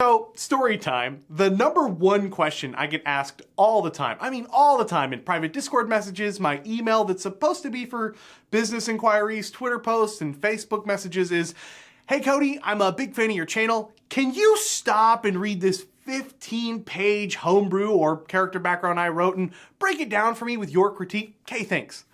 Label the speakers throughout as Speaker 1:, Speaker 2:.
Speaker 1: So, story time. The number one question I get asked all the time, all the time in private Discord messages, my email that's supposed to be for business inquiries, Twitter posts, and Facebook messages is, hey Cody, I'm a big fan of your channel. Can you stop and read this 15-page homebrew or character background I wrote and break it down for me with your critique? Okay, thanks.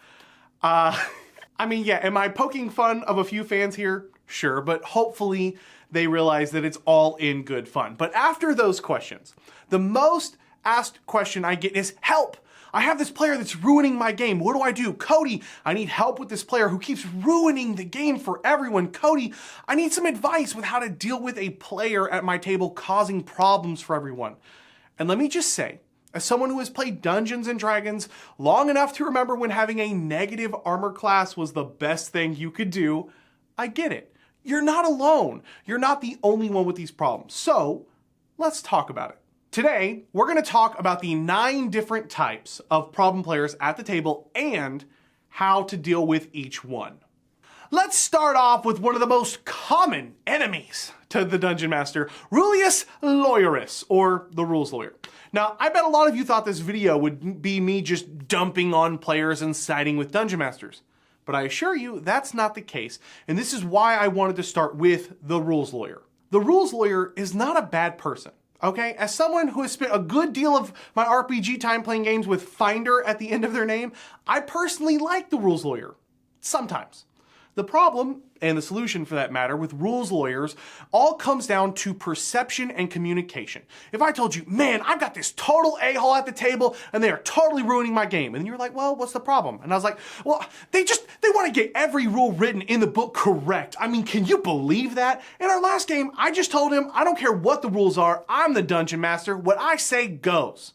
Speaker 1: Yeah, am I poking fun of a few fans here? Sure, but hopefully they realize that it's all in good fun. But after those questions, the most asked question I get is, help! I have this player that's ruining my game. What do I do? Cody, I need help with this player who keeps ruining the game for everyone. Cody, I need some advice with how to deal with a player at my table causing problems for everyone. And let me just say, as someone who has played Dungeons and Dragons long enough to remember when having a negative armor class was the best thing you could do, I get it. You're not alone. You're not the only one with these problems. So let's talk about it. Today, we're going to talk about the 9 different types of problem players at the table and how to deal with each one. Let's start off with one of the most common enemies to the Dungeon Master, Rulius Lawyerus, or the Rules Lawyer. Now, I bet a lot of you thought this video would be me just dumping on players and siding with Dungeon Masters. But I assure you, that's not the case. And this is why I wanted to start with the Rules Lawyer. The Rules Lawyer is not a bad person, okay? As someone who has spent a good deal of my RPG time playing games with Finder at the end of their name, I personally like the Rules Lawyer. Sometimes. The problem, and the solution for that matter, with rules lawyers all comes down to perception and communication. If I told you, man, I've got this total a-hole at the table and they are totally ruining my game. And you're like, well, what's the problem? And I was like, well, they want to get every rule written in the book correct. Can you believe that? In our last game, I just told him, I don't care what the rules are. I'm the dungeon master. What I say goes.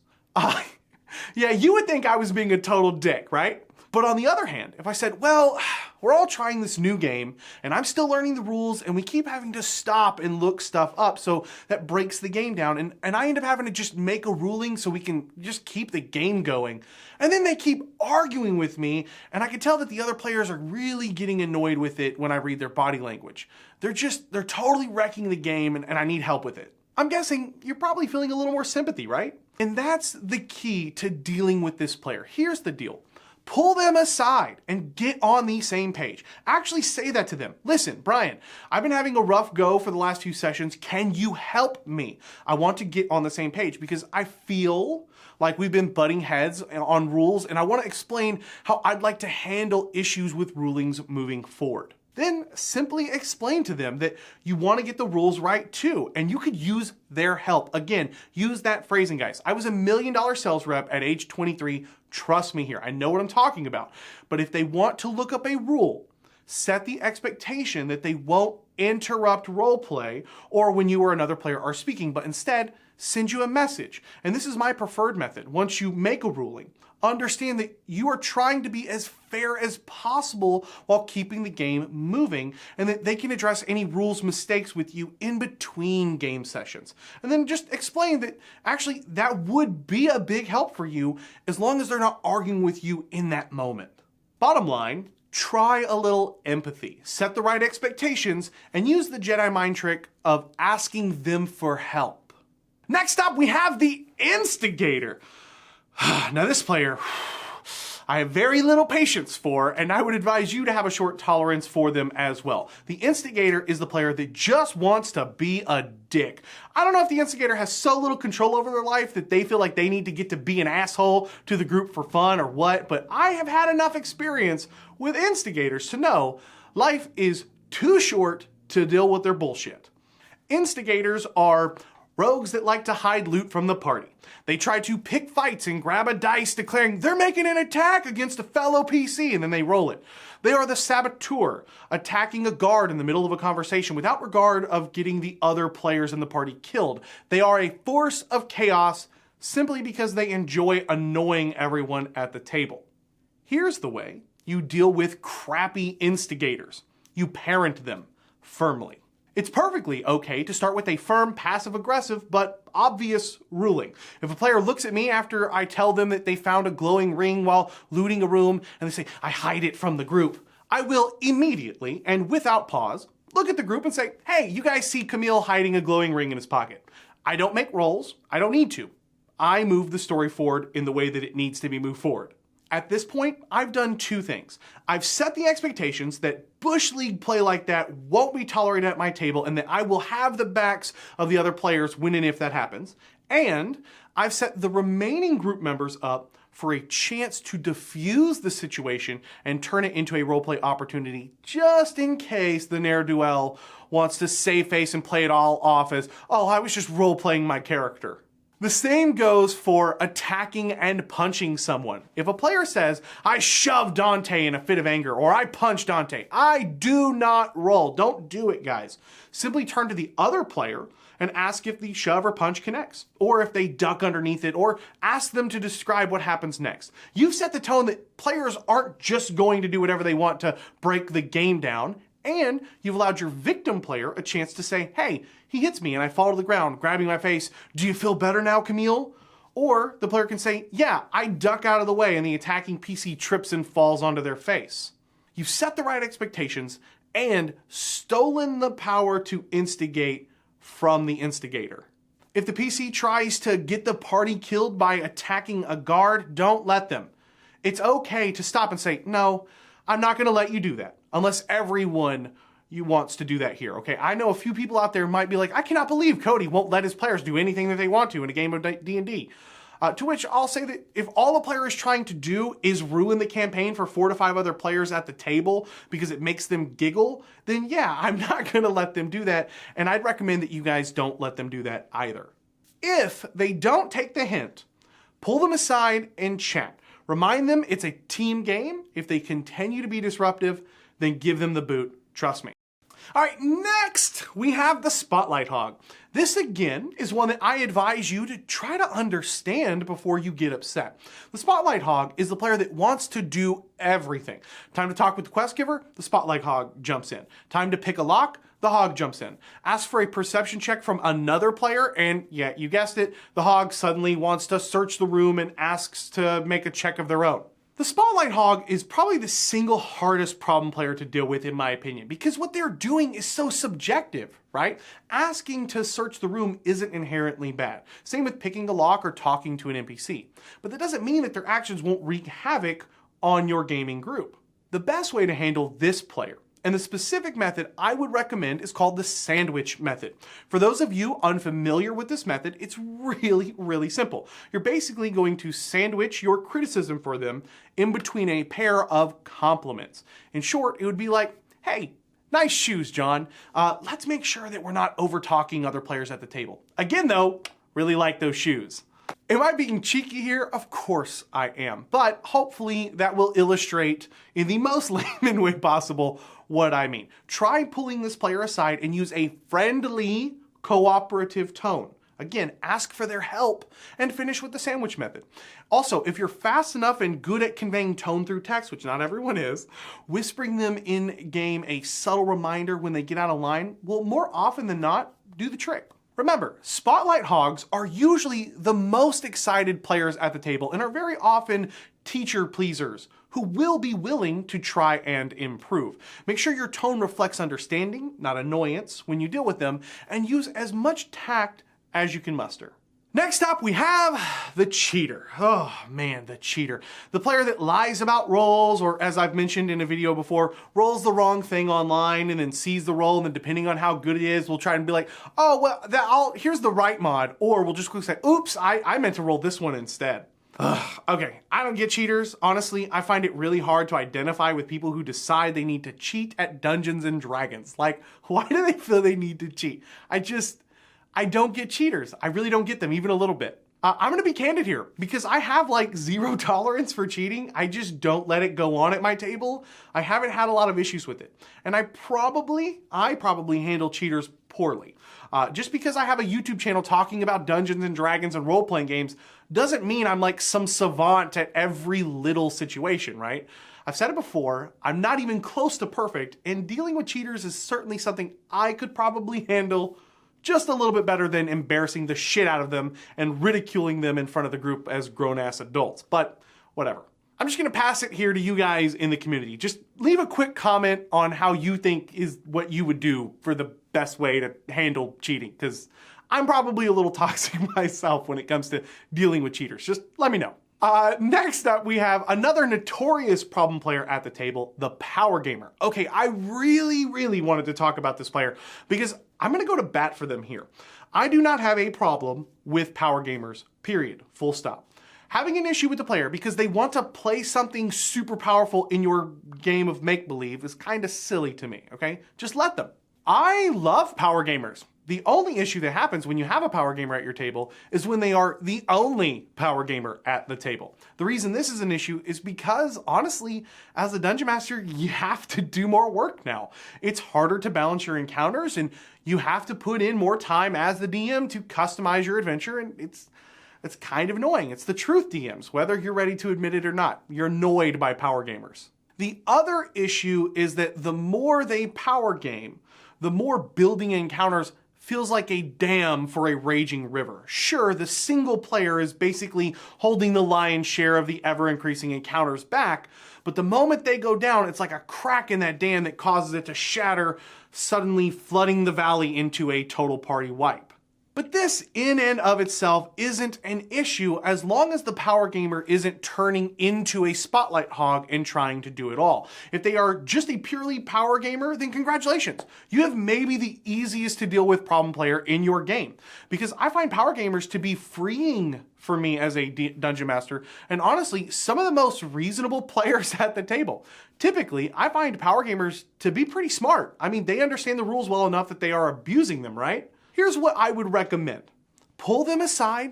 Speaker 1: Yeah, you would think I was being a total dick, right? But on the other hand, if I said, well, we're all trying this new game and I'm still learning the rules and we keep having to stop and look stuff up, so that breaks the game down, and I end up having to just make a ruling so we can just keep the game going. And then they keep arguing with me and I can tell that the other players are really getting annoyed with it when I read their body language. They're totally wrecking the game and I need help with it. I'm guessing you're probably feeling a little more sympathy, right? And that's the key to dealing with this player. Here's the deal. Pull them aside and get on the same page. Actually say that to them. Listen, Brian, I've been having a rough go for the last few sessions. Can you help me? I want to get on the same page because I feel like we've been butting heads on rules and I want to explain how I'd like to handle issues with rulings moving forward. Then simply explain to them that you want to get the rules right too, and you could use their help. Again, use that phrasing, guys. I was $1 million sales rep at age 23. Trust me here, I know what I'm talking about. But if they want to look up a rule, set the expectation that they won't interrupt roleplay or when you or another player are speaking, but instead send you a message. And this is my preferred method. Once you make a ruling, understand that you are trying to be as fair as possible while keeping the game moving, and that they can address any rules mistakes with you in between game sessions. And then just explain that actually that would be a big help for you as long as they're not arguing with you in that moment. Bottom line, try a little empathy, set the right expectations, and use the Jedi mind trick of asking them for help. Next up, we have the instigator. Now this player, I have very little patience for, and I would advise you to have a short tolerance for them as well. The instigator is the player that just wants to be a dick. I don't know if the instigator has so little control over their life that they feel like they need to get to be an asshole to the group for fun or what, but I have had enough experience with instigators to know life is too short to deal with their bullshit. Instigators are rogues that like to hide loot from the party. They try to pick fights and grab a dice declaring they're making an attack against a fellow PC, and then they roll it. They are the saboteur, attacking a guard in the middle of a conversation without regard of getting the other players in the party killed. They are a force of chaos simply because they enjoy annoying everyone at the table. Here's the way you deal with crappy instigators. You parent them firmly. It's perfectly okay to start with a firm, passive-aggressive, but obvious ruling. If a player looks at me after I tell them that they found a glowing ring while looting a room, and they say, I hide it from the group, I will immediately, and without pause, look at the group and say, hey, you guys see Camille hiding a glowing ring in his pocket. I don't make rolls. I don't need to. I move the story forward in the way that it needs to be moved forward. At this point, I've done two things. I've set the expectations that Bush League play like that won't be tolerated at my table and that I will have the backs of the other players when and if that happens. And I've set the remaining group members up for a chance to diffuse the situation and turn it into a roleplay opportunity just in case the ne'er-do-well wants to save face and play it all off as, oh, I was just role-playing my character. The same goes for attacking and punching someone. If a player says, I shoved Dante in a fit of anger, or I punched Dante, I do not roll. Don't do it, guys. Simply turn to the other player and ask if the shove or punch connects, or if they duck underneath it, or ask them to describe what happens next. You've set the tone that players aren't just going to do whatever they want to break the game down, and you've allowed your victim player a chance to say, hey, he hits me and I fall to the ground, grabbing my face. Do you feel better now, Camille? Or the player can say, yeah, I duck out of the way and the attacking PC trips and falls onto their face. You've set the right expectations and stolen the power to instigate from the instigator. If the PC tries to get the party killed by attacking a guard, don't let them. It's okay to stop and say, no, I'm not gonna let you do that unless everyone wants to do that here, okay? I know a few people out there might be like, I cannot believe Cody won't let his players do anything that they want to in a game of D&D. To which I'll say that if all the player is trying to do is ruin the campaign for 4 to 5 other players at the table because it makes them giggle, then yeah, I'm not gonna let them do that, and I'd recommend that you guys don't let them do that either. If they don't take the hint, pull them aside and chat. Remind them it's a team game. If they continue to be disruptive, then give them the boot, trust me. All right, next we have the Spotlight Hog. This again is one that I advise you to try to understand before you get upset. The Spotlight Hog is the player that wants to do everything. Time to talk with the quest giver, the Spotlight Hog jumps in. Time to pick a lock, the Hog jumps in. Ask for a perception check from another player, and yeah, you guessed it, the Hog suddenly wants to search the room and asks to make a check of their own. The Spotlight Hog is probably the single hardest problem player to deal with in my opinion, because what they're doing is so subjective, right? Asking to search the room isn't inherently bad. Same with picking a lock or talking to an NPC. But that doesn't mean that their actions won't wreak havoc on your gaming group. The best way to handle this player, and the specific method I would recommend, is called the sandwich method. For those of you unfamiliar with this method, it's really, really simple. You're basically going to sandwich your criticism for them in between a pair of compliments. In short, it would be like, hey, nice shoes, John. Let's make sure that we're not over-talking other players at the table. Again, though, really like those shoes. Am I being cheeky here? Of course I am. But hopefully that will illustrate in the most layman way possible what I mean. Try pulling this player aside and use a friendly, cooperative tone. Again, ask for their help and finish with the sandwich method. Also, if you're fast enough and good at conveying tone through text, which not everyone is, whispering them in game a subtle reminder when they get out of line will more often than not do the trick. Remember, Spotlight Hogs are usually the most excited players at the table and are very often teacher pleasers who will be willing to try and improve. Make sure your tone reflects understanding, not annoyance, when you deal with them, and use as much tact as you can muster. Next up, we have the cheater. Oh man, the cheater. The player that lies about rolls, or as I've mentioned in a video before, rolls the wrong thing online and then sees the roll, and then depending on how good it is, we'll try and be like, oh, well, here's the right mod, or we'll just quickly say, oops, I meant to roll this one instead. Okay, I don't get cheaters. Honestly, I find it really hard to identify with people who decide they need to cheat at Dungeons and Dragons. Like, why do they feel they need to cheat? I don't get cheaters. I really don't get them, even a little bit. I'm gonna be candid here because I have like 0 tolerance for cheating. I just don't let it go on at my table. I haven't had a lot of issues with it. And I probably handle cheaters poorly. Just because I have a YouTube channel talking about Dungeons and Dragons and role-playing games doesn't mean I'm like some savant at every little situation, right? I've said it before, I'm not even close to perfect, and dealing with cheaters is certainly something I could probably handle just a little bit better than embarrassing the shit out of them and ridiculing them in front of the group as grown-ass adults. But whatever. I'm just gonna pass it here to you guys in the community. Just leave a quick comment on how you think is what you would do for the best way to handle cheating, because I'm probably a little toxic myself when it comes to dealing with cheaters. Just let me know. Next up, we have another notorious problem player at the table, the power gamer. Okay, I really wanted to talk about this player because I'm gonna go to bat for them here. I do not have a problem with power gamers, period, full stop. Having an issue with the player because they want to play something super powerful in your game of make-believe is kind of silly to me, okay? Just let them. I love power gamers. The only issue that happens when you have a power gamer at your table is when they are the only power gamer at the table. The reason this is an issue is because, honestly, as a Dungeon Master, you have to do more work now. It's harder to balance your encounters, and you have to put in more time as the DM to customize your adventure, and it's kind of annoying. It's the truth, DMs, whether you're ready to admit it or not. You're annoyed by power gamers. The other issue is that the more they power game, the more building encounters feels like a dam for a raging river. Sure, the single player is basically holding the lion's share of the ever-increasing encounters back, but the moment they go down, it's like a crack in that dam that causes it to shatter, suddenly flooding the valley into a total party wipe. But this, in and of itself, isn't an issue as long as the power gamer isn't turning into a spotlight hog and trying to do it all. If they are just a purely power gamer, then congratulations. You have maybe the easiest to deal with problem player in your game. Because I find power gamers to be freeing for me as a dungeon master, and honestly, some of the most reasonable players at the table. Typically, I find power gamers to be pretty smart. I mean, they understand the rules well enough that they are abusing them, right? Here's what I would recommend. Pull them aside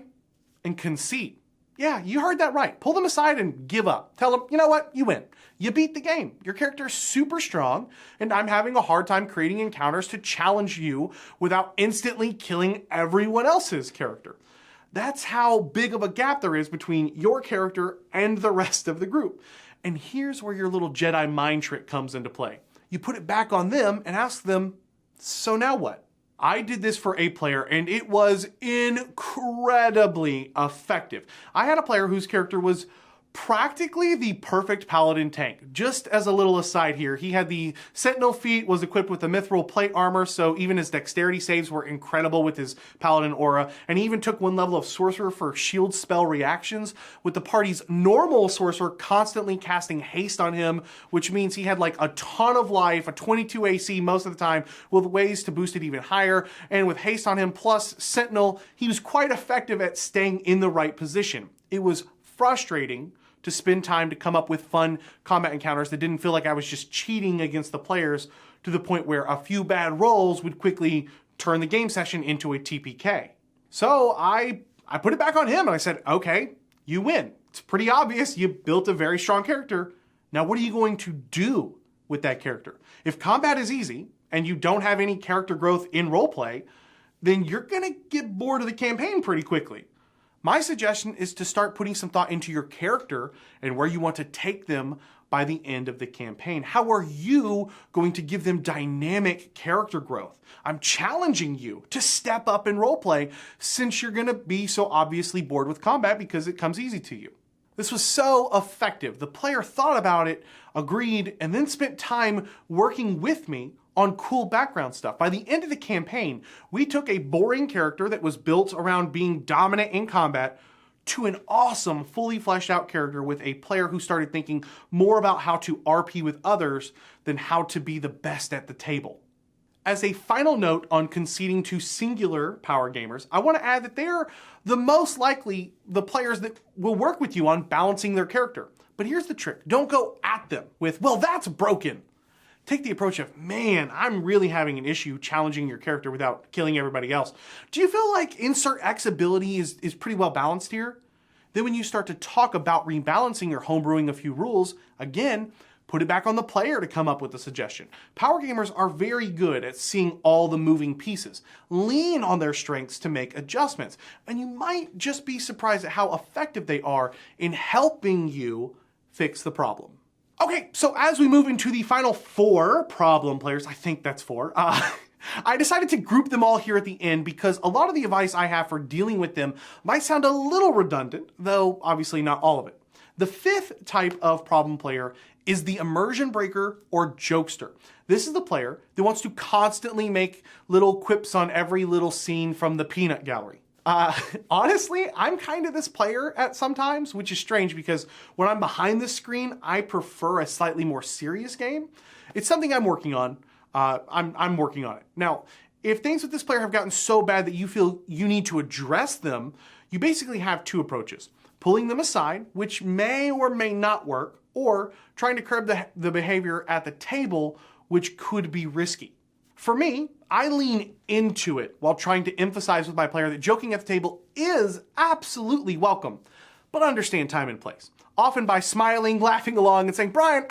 Speaker 1: and concede. Yeah, you heard that right. Pull them aside and give up. Tell them, you know what, you win. You beat the game. Your character's super strong, and I'm having a hard time creating encounters to challenge you without instantly killing everyone else's character. That's how big of a gap there is between your character and the rest of the group. And here's where your little Jedi mind trick comes into play. You put it back on them and ask them, so now what? I did this for a player and it was incredibly effective. I had a player whose character was practically the perfect paladin tank. Just as a little aside here, he had the sentinel feat, was equipped with the mithril plate armor, so even his dexterity saves were incredible with his paladin aura, and he even took one level of sorcerer for shield spell reactions, with the party's normal sorcerer constantly casting haste on him, which means he had like a ton of life, a 22 AC most of the time, with ways to boost it even higher, and with haste on him plus sentinel, he was quite effective at staying in the right position. It was frustrating to spend time to come up with fun combat encounters that didn't feel like I was just cheating against the players, to the point where a few bad rolls would quickly turn the game session into a TPK. So I put it back on him and I said, okay, you win. It's pretty obvious you built a very strong character. Now what are you going to do with that character? If combat is easy and you don't have any character growth in roleplay, then you're gonna get bored of the campaign pretty quickly. My suggestion is to start putting some thought into your character and where you want to take them by the end of the campaign. How are you going to give them dynamic character growth? I'm challenging you to step up in roleplay since you're gonna be so obviously bored with combat because it comes easy to you. This was so effective. The player thought about it, agreed, and then spent time working with me on cool background stuff. By the end of the campaign, we took a boring character that was built around being dominant in combat to an awesome, fully fleshed out character with a player who started thinking more about how to RP with others than how to be the best at the table. As a final note on conceding to singular power gamers, I want to add that they're the most likely the players that will work with you on balancing their character. But here's the trick. Don't go at them with, well, that's broken. Take the approach of, man, I'm really having an issue challenging your character without killing everybody else. Do you feel like insert X ability is pretty well balanced here? Then when you start to talk about rebalancing or homebrewing a few rules, again, put it back on the player to come up with a suggestion. Power gamers are very good at seeing all the moving pieces. Lean on their strengths to make adjustments. And you might just be surprised at how effective they are in helping you fix the problem. Okay, so as we move into the final 4 problem players, I think that's 4, I decided to group them all here at the end because a lot of the advice I have for dealing with them might sound a little redundant, though obviously not all of it. The fifth type of problem player is the immersion breaker or jokester. This is the player that wants to constantly make little quips on every little scene from the peanut gallery. Honestly, I'm kind of this player at sometimes, which is strange because when I'm behind the screen, I prefer a slightly more serious game. It's something I'm working on. I'm working on it. Now, if things with this player have gotten so bad that you feel you need to address them, you basically have two approaches. Pulling them aside, which may or may not work, or trying to curb the behavior at the table, which could be risky. For me, I lean into it while trying to emphasize with my player that joking at the table is absolutely welcome, but understand time and place. Often by smiling, laughing along, and saying, Brian,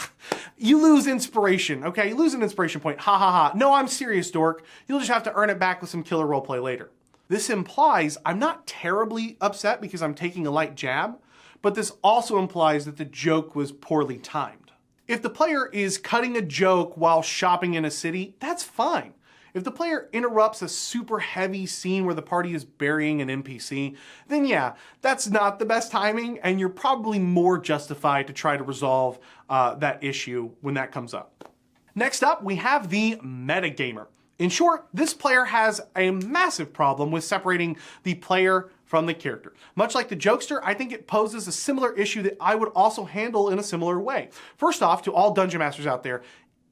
Speaker 1: you lose inspiration, okay? You lose an inspiration point, ha ha ha. No, I'm serious, dork. You'll just have to earn it back with some killer roleplay later. This implies I'm not terribly upset because I'm taking a light jab, but this also implies that the joke was poorly timed. If the player is cutting a joke while shopping in a city, that's fine. If the player interrupts a super heavy scene where the party is burying an NPC, then yeah, that's not the best timing, and you're probably more justified to try to resolve that issue when that comes up. Next up, we have the metagamer. In short, this player has a massive problem with separating the player from the character. Much like the jokester, I think it poses a similar issue that I would also handle in a similar way. First off, to all dungeon masters out there,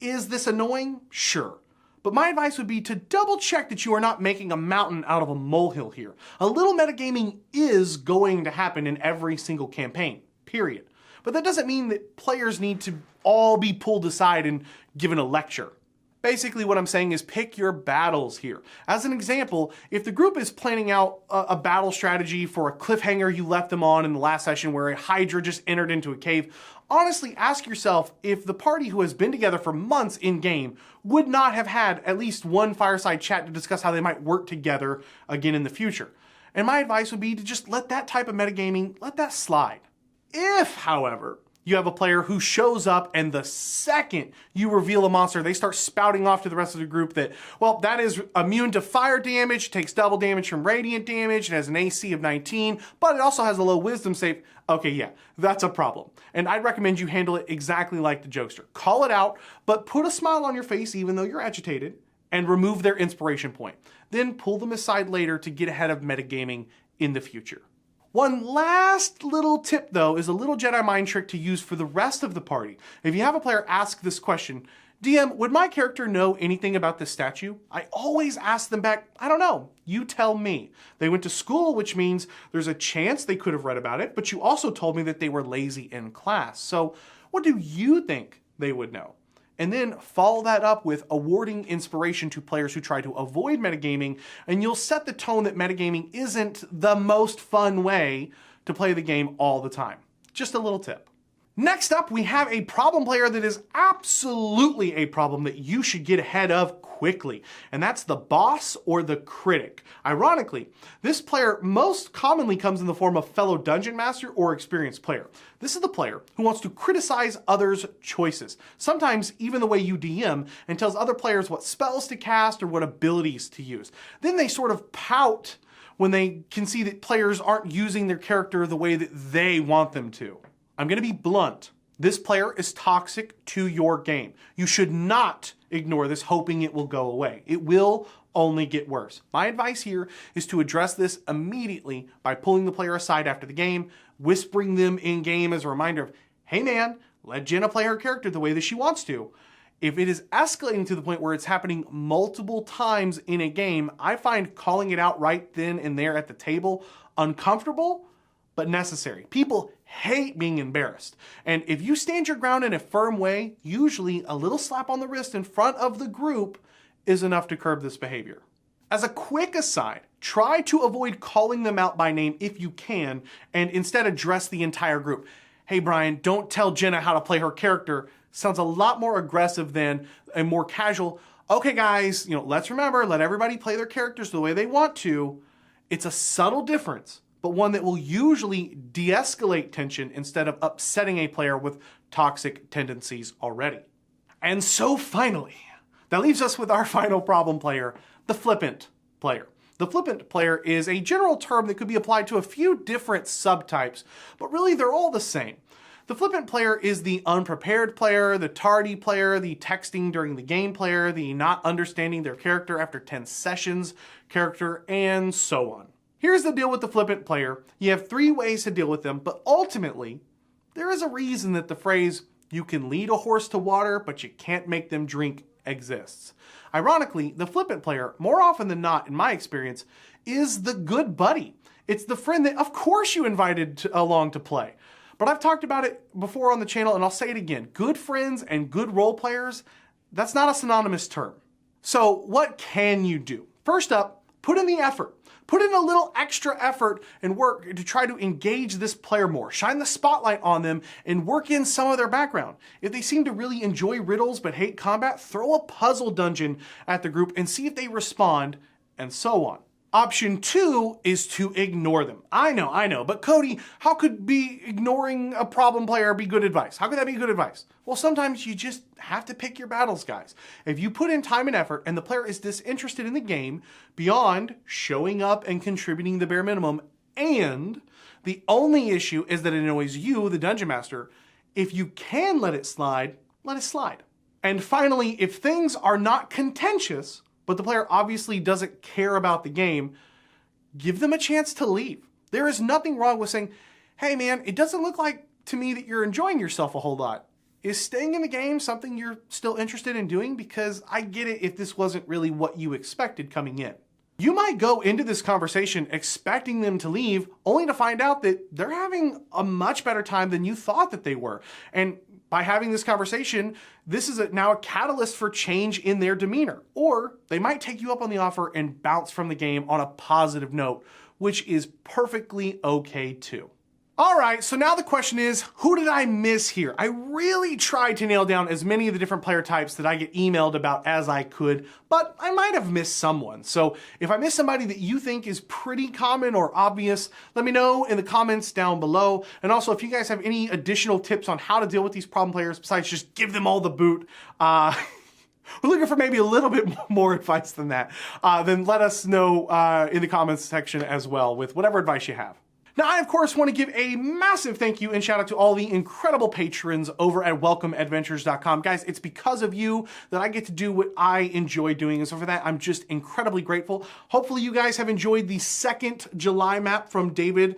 Speaker 1: is this annoying? Sure. But my advice would be to double check that you are not making a mountain out of a molehill here. A little metagaming is going to happen in every single campaign, period. But that doesn't mean that players need to all be pulled aside and given a lecture. Basically what I'm saying is pick your battles here. As an example, if the group is planning out a battle strategy for a cliffhanger you left them on in the last session where a Hydra just entered into a cave, honestly ask yourself if the party who has been together for months in game would not have had at least one fireside chat to discuss how they might work together again in the future. And my advice would be to just let that type of metagaming, let that slide. If, however, you have a player who shows up and the second you reveal a monster, they start spouting off to the rest of the group that, well, that is immune to fire damage, takes double damage from radiant damage, it has an AC of 19, but it also has a low wisdom save. Okay, yeah, that's a problem. And I'd recommend you handle it exactly like the jokester. Call it out, but put a smile on your face even though you're agitated, and remove their inspiration point. Then pull them aside later to get ahead of metagaming in the future. One last little tip though is a little Jedi mind trick to use for the rest of the party. If you have a player ask this question, DM, would my character know anything about this statue? I always ask them back, I don't know, you tell me. They went to school, which means there's a chance they could have read about it, but you also told me that they were lazy in class. So what do you think they would know? And then follow that up with awarding inspiration to players who try to avoid metagaming, and you'll set the tone that metagaming isn't the most fun way to play the game all the time. Just a little tip. Next up, we have a problem player that is absolutely a problem that you should get ahead of quickly, and that's the boss or the critic. Ironically, this player most commonly comes in the form of fellow dungeon master or experienced player. This is the player who wants to criticize others' choices, sometimes even the way you DM, and tells other players what spells to cast or what abilities to use. Then they sort of pout when they can see that players aren't using their character the way that they want them to. I'm going to be blunt. This player is toxic to your game. You should not ignore this hoping it will go away. It will only get worse. My advice here is to address this immediately by pulling the player aside after the game, whispering them in game as a reminder of, hey man, let Jenna play her character the way that she wants to. If it is escalating to the point where it's happening multiple times in a game, I find calling it out right then and there at the table uncomfortable, but necessary. People hate being embarrassed. And if you stand your ground in a firm way, usually a little slap on the wrist in front of the group is enough to curb this behavior. As a quick aside, try to avoid calling them out by name if you can, and instead address the entire group. Hey Brian, don't tell Jenna how to play her character. Sounds a lot more aggressive than a more casual, okay guys, let's remember, let everybody play their characters the way they want to. It's a subtle difference, but one that will usually de-escalate tension instead of upsetting a player with toxic tendencies already. And so finally, that leaves us with our final problem player, the flippant player. The flippant player is a general term that could be applied to a few different subtypes, but really they're all the same. The flippant player is the unprepared player, the tardy player, the texting during the game player, the not understanding their character after 10 sessions character, and so on. Here's the deal with the flippant player. You have 3 ways to deal with them, but ultimately, there is a reason that the phrase, "you can lead a horse to water, but you can't make them drink," exists. Ironically, the flippant player, more often than not, in my experience, is the good buddy. It's the friend that, of course, you invited along to play. But I've talked about it before on the channel, and I'll say it again. Good friends and good role players, that's not a synonymous term. So what can you do? First up, put in the effort. Put in a little extra effort and work to try to engage this player more. Shine the spotlight on them and work in some of their background. If they seem to really enjoy riddles but hate combat, throw a puzzle dungeon at the group and see if they respond, and so on. Option 2 is to ignore them. I know, but Cody, how could ignoring a problem player be good advice? How could that be good advice? Well, sometimes you just have to pick your battles, guys. If you put in time and effort and the player is disinterested in the game beyond showing up and contributing the bare minimum, and the only issue is that it annoys you, the dungeon master, if you can let it slide, let it slide. And finally, if things are not contentious, but the player obviously doesn't care about the game, give them a chance to leave. There is nothing wrong with saying, "Hey man, it doesn't look like to me that you're enjoying yourself a whole lot. Is staying in the game something you're still interested in doing? Because I get it if this wasn't really what you expected coming in." You might go into this conversation expecting them to leave, only to find out that they're having a much better time than you thought that they were. And by having this conversation, this is now a catalyst for change in their demeanor. Or they might take you up on the offer and bounce from the game on a positive note, which is perfectly okay too. All right, so now the question is, who did I miss here? I really tried to nail down as many of the different player types that I get emailed about as I could, but I might have missed someone. So if I missed somebody that you think is pretty common or obvious, let me know in the comments down below. And also, if you guys have any additional tips on how to deal with these problem players besides just give them all the boot, we're looking for maybe a little bit more advice than that, then let us know in the comments section as well with whatever advice you have. Now, I, of course, want to give a massive thank you and shout out to all the incredible patrons over at welcomeadventures.com. Guys, it's because of you that I get to do what I enjoy doing, and so for that, I'm just incredibly grateful. Hopefully, you guys have enjoyed the second July map from David,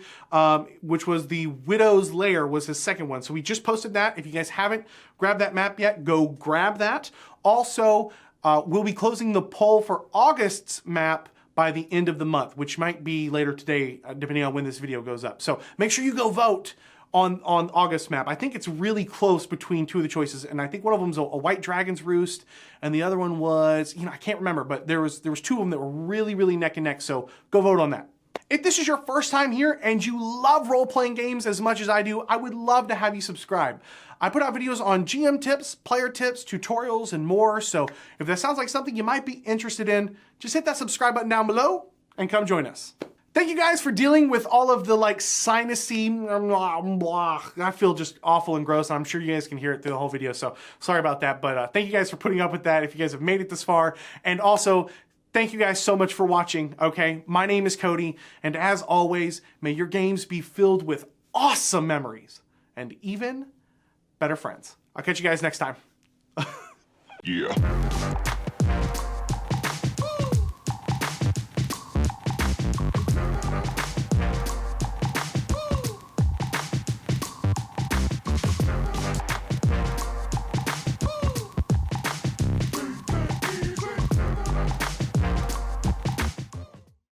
Speaker 1: which was the Widow's Lair, was his second one. So we just posted that. If you guys haven't grabbed that map yet, go grab that. Also, we'll be closing the poll for August's map by the end of the month, which might be later today, depending on when this video goes up. So make sure you go vote on August map. I think it's really close between 2 of the choices, and I think one of them is a White Dragon's Roost, and the other one was, I can't remember, but there was 2 of them that were really, really neck and neck, so go vote on that. If this is your first time here and you love role-playing games as much as I do, I would love to have you subscribe. I put out videos on GM tips, player tips, tutorials, and more, so if that sounds like something you might be interested in, just hit that subscribe button down below and come join us. Thank you guys for dealing with all of the sinusy, blah, blah. I feel just awful and gross. I'm sure you guys can hear it through the whole video, so sorry about that, but thank you guys for putting up with that if you guys have made it this far, and also, thank you guys so much for watching, okay? My name is Cody, and as always, may your games be filled with awesome memories and even better friends. I'll catch you guys next time.
Speaker 2: Yeah.